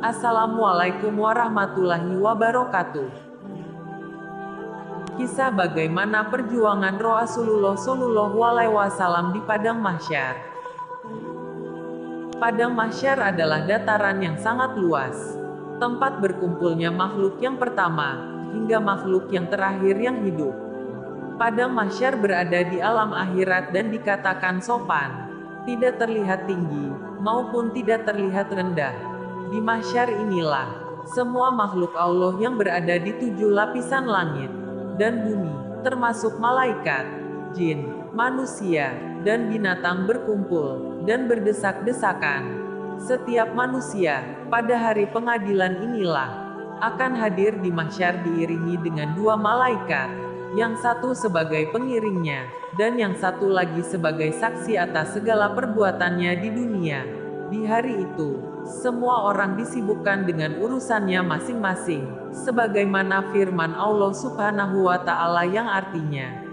Assalamualaikum warahmatullahi wabarakatuh. Kisah bagaimana perjuangan Rasulullah Shallallahu Alaihi Wasallam di Padang Mahsyar. Padang Mahsyar adalah dataran yang sangat luas, tempat berkumpulnya makhluk yang pertama, hingga makhluk yang terakhir yang hidup. Padang Mahsyar berada di alam akhirat dan dikatakan sopan, tidak terlihat tinggi, maupun tidak terlihat rendah. Di Mahsyar inilah, semua makhluk Allah yang berada di 7 lapisan langit dan bumi, termasuk malaikat, jin, manusia, dan binatang berkumpul dan berdesak-desakan. Setiap manusia, pada hari pengadilan inilah, akan hadir di Mahsyar diiringi dengan 2 malaikat, yang satu sebagai pengiringnya, dan yang satu lagi sebagai saksi atas segala perbuatannya di dunia. Di hari itu, semua orang disibukkan dengan urusannya masing-masing, sebagaimana firman Allah Subhanahu wa Ta'ala yang artinya,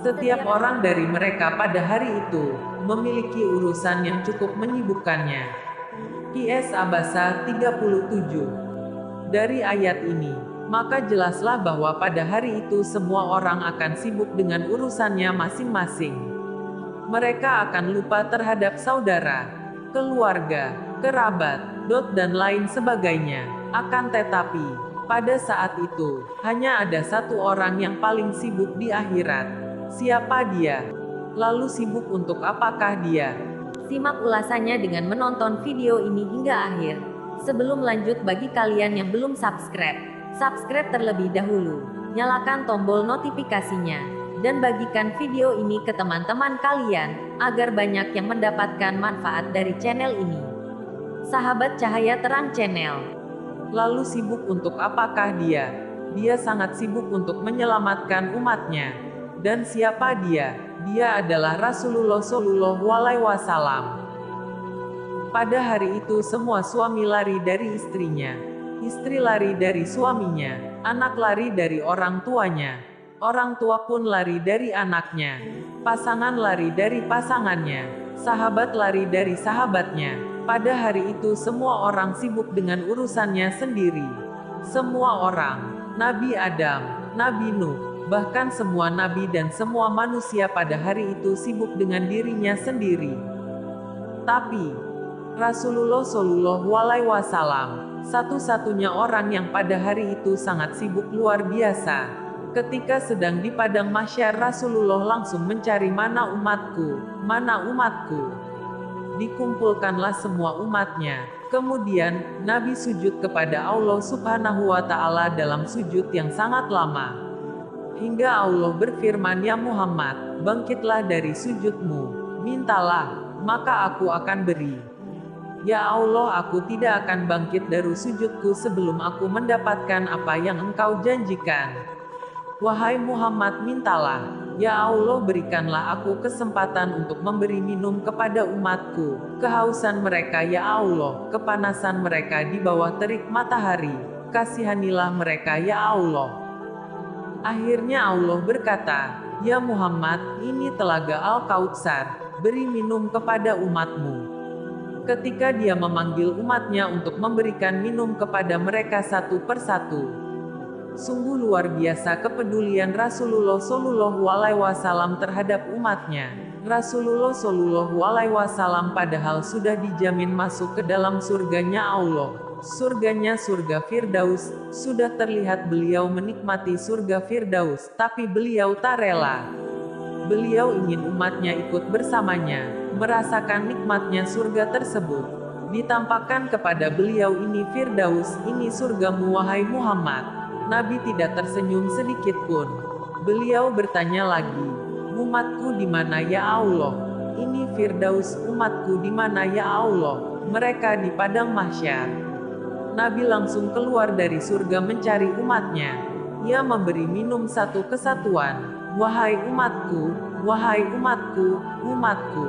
setiap orang dari mereka pada hari itu memiliki urusan yang cukup menyibukkannya. QS Abasa 37. Dari ayat ini, maka jelaslah bahwa pada hari itu semua orang akan sibuk dengan urusannya masing-masing. Mereka akan lupa terhadap saudara, keluarga, kerabat, dan lain sebagainya. Akan tetapi, pada saat itu, hanya ada satu orang yang paling sibuk di akhirat. Siapa dia? Lalu sibuk untuk apakah dia? Simak ulasannya dengan menonton video ini hingga akhir. Sebelum lanjut, bagi kalian yang belum subscribe terlebih dahulu. Nyalakan tombol notifikasinya. Dan bagikan video ini ke teman-teman kalian, agar banyak yang mendapatkan manfaat dari channel ini. Sahabat Cahaya Terang Channel. Lalu sibuk untuk apakah dia? Dia sangat sibuk untuk menyelamatkan umatnya. Dan siapa dia? Dia adalah Rasulullah Shallallahu Alaihi Wasallam. Pada hari itu semua suami lari dari istrinya, istri lari dari suaminya, anak lari dari orang tuanya, orang tua pun lari dari anaknya, pasangan lari dari pasangannya, sahabat lari dari sahabatnya. Pada hari itu semua orang sibuk dengan urusannya sendiri. Semua orang, Nabi Adam, Nabi Nuh, bahkan semua nabi dan semua manusia pada hari itu sibuk dengan dirinya sendiri. Tapi, Rasulullah Shallallahu Alaihi Wasallam, satu-satunya orang yang pada hari itu sangat sibuk luar biasa. Ketika sedang di Padang Mahsyar, Rasulullah langsung mencari mana umatku, mana umatku. Dikumpulkanlah semua umatnya. Kemudian, Nabi sujud kepada Allah Subhanahu wa Ta'ala dalam sujud yang sangat lama. Hingga Allah berfirman, "Ya Muhammad, bangkitlah dari sujudmu, mintalah, maka aku akan beri." Ya Allah, aku tidak akan bangkit dari sujudku sebelum aku mendapatkan apa yang engkau janjikan. Wahai Muhammad, mintalah. Ya Allah, berikanlah aku kesempatan untuk memberi minum kepada umatku, kehausan mereka ya Allah, kepanasan mereka di bawah terik matahari, kasihanilah mereka ya Allah. Akhirnya Allah berkata, "Ya Muhammad, ini telaga Al-Kautsar, beri minum kepada umatmu." Ketika dia memanggil umatnya untuk memberikan minum kepada mereka satu persatu. Sungguh luar biasa kepedulian Rasulullah Shallallahu Alaihi Wasallam terhadap umatnya. Rasulullah Shallallahu Alaihi Wasallam padahal sudah dijamin masuk ke dalam surganya Allah. Surganya surga Firdaus, sudah terlihat beliau menikmati surga Firdaus, tapi beliau tak rela. Beliau ingin umatnya ikut bersamanya, merasakan nikmatnya surga tersebut. Ditampakkan kepada beliau, ini Firdaus, ini surgamu wahai Muhammad. Nabi tidak tersenyum sedikit pun. Beliau bertanya lagi, "Umatku di mana ya Allah?" "Ini Firdaus." "Umatku di mana ya Allah?" "Mereka di Padang Mahsyar." Nabi langsung keluar dari surga mencari umatnya. Ia memberi minum satu kesatuan. "Wahai umatku, wahai umatku, umatku."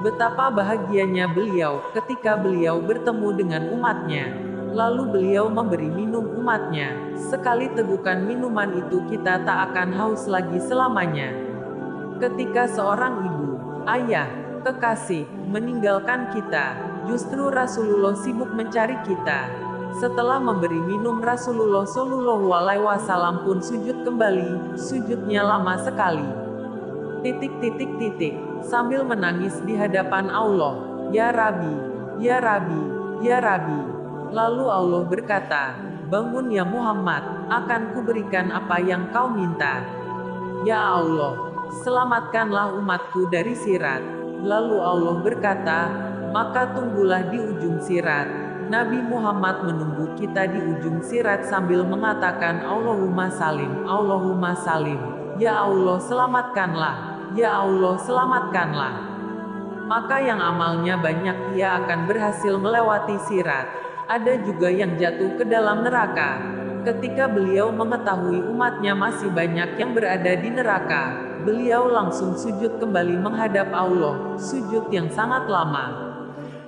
Betapa bahagianya beliau ketika beliau bertemu dengan umatnya. Lalu beliau memberi minum umatnya. Sekali tegukan minuman itu kita tak akan haus lagi selamanya. Ketika seorang ibu, ayah, kekasih, meninggalkan kita. Justru Rasulullah sibuk mencari kita. Setelah memberi minum, Rasulullah Shallallahu Alaihi Wasallam pun sujud kembali. Sujudnya lama sekali. Sambil menangis di hadapan Allah. Ya Rabbi, ya Rabbi, ya Rabbi. Lalu Allah berkata, bangun ya Muhammad, akan kuberikan apa yang kau minta. Ya Allah, selamatkanlah umatku dari sirat. Lalu Allah berkata, maka tunggulah di ujung sirat. Nabi Muhammad menunggu kita di ujung sirat sambil mengatakan Allahumma salim, Allahumma salim. Ya Allah selamatkanlah, ya Allah selamatkanlah. Maka yang amalnya banyak dia akan berhasil melewati sirat. Ada juga yang jatuh ke dalam neraka. Ketika beliau mengetahui umatnya masih banyak yang berada di neraka, beliau langsung sujud kembali menghadap Allah, sujud yang sangat lama.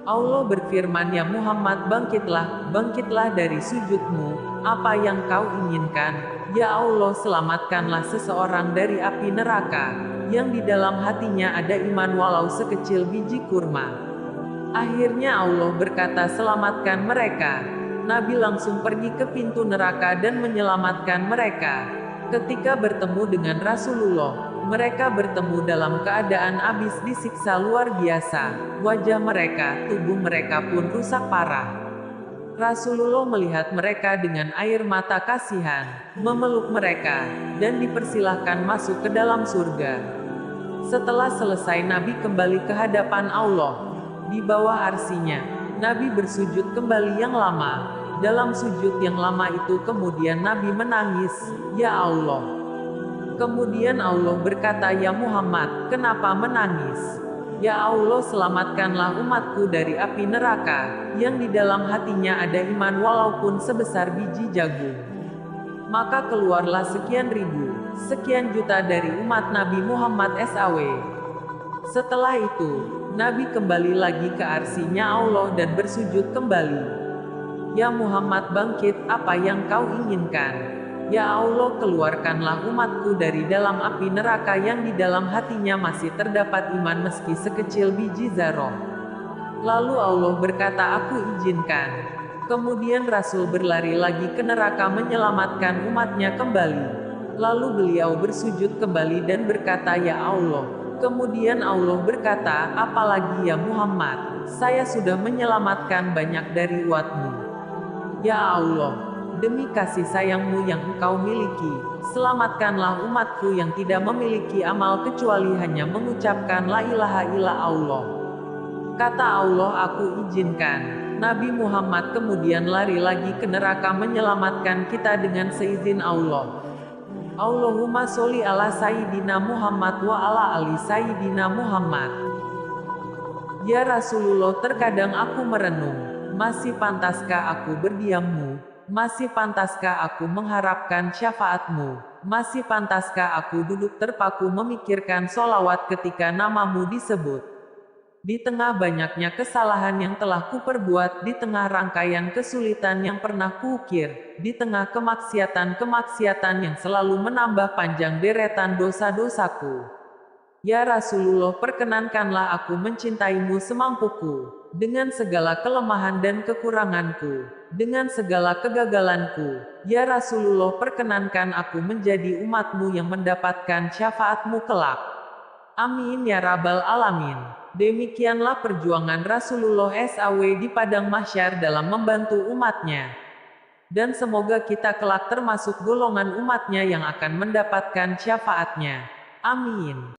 Allah berfirman, ya Muhammad, bangkitlah, bangkitlah dari sujudmu, apa yang kau inginkan. Ya Allah, selamatkanlah seseorang dari api neraka, yang di dalam hatinya ada iman walau sekecil biji kurma. Akhirnya Allah berkata, selamatkan mereka. Nabi langsung pergi ke pintu neraka dan menyelamatkan mereka. Ketika bertemu dengan Rasulullah, mereka bertemu dalam keadaan habis disiksa luar biasa. Wajah mereka, tubuh mereka pun rusak parah. Rasulullah melihat mereka dengan air mata kasihan, memeluk mereka, dan dipersilahkan masuk ke dalam surga. Setelah selesai, Nabi kembali ke hadapan Allah. Di bawah arsinya, Nabi bersujud kembali yang lama. Dalam sujud yang lama itu kemudian Nabi menangis, ya Allah. Kemudian Allah berkata, ya Muhammad, kenapa menangis? Ya Allah, selamatkanlah umatku dari api neraka, yang di dalam hatinya ada iman walaupun sebesar biji jagung. Maka keluarlah sekian ribu, sekian juta dari umat Nabi Muhammad SAW. Setelah itu, Nabi kembali lagi ke arsinya Allah dan bersujud kembali. Ya Muhammad, bangkit, apa yang kau inginkan? Ya Allah, keluarkanlah umatku dari dalam api neraka yang di dalam hatinya masih terdapat iman meski sekecil biji zarah. Lalu Allah berkata, aku izinkan. Kemudian Rasul berlari lagi ke neraka menyelamatkan umatnya kembali. Lalu beliau bersujud kembali dan berkata, ya Allah. Kemudian Allah berkata, apalagi ya Muhammad, saya sudah menyelamatkan banyak dari umatmu. Ya Allah, demi kasih sayangmu yang engkau miliki, selamatkanlah umatku yang tidak memiliki amal kecuali hanya mengucapkan la ilaha illa Allah. Kata Allah, aku izinkan. Nabi Muhammad kemudian lari lagi ke neraka menyelamatkan kita dengan seizin Allah. Allahumma sholli ala Sayyidina Muhammad wa ala ali Sayyidina Muhammad. Ya Rasulullah, terkadang aku merenung, masih pantaskah aku berdiammu? Masih pantaskah aku mengharapkan syafaatmu? Masih pantaskah aku duduk terpaku memikirkan solawat ketika namamu disebut? Di tengah banyaknya kesalahan yang telah kuperbuat, di tengah rangkaian kesulitan yang pernah kuukir, di tengah kemaksiatan-kemaksiatan yang selalu menambah panjang deretan dosa-dosaku. Ya Rasulullah, perkenankanlah aku mencintaimu semampuku, dengan segala kelemahan dan kekuranganku, dengan segala kegagalanku. Ya Rasulullah, perkenankan aku menjadi umatmu yang mendapatkan syafaatmu kelak. Amin ya Rabbal Alamin. Demikianlah perjuangan Rasulullah SAW di padang mahsyar dalam membantu umatnya. Dan semoga kita kelak termasuk golongan umatnya yang akan mendapatkan syafaatnya. Amin.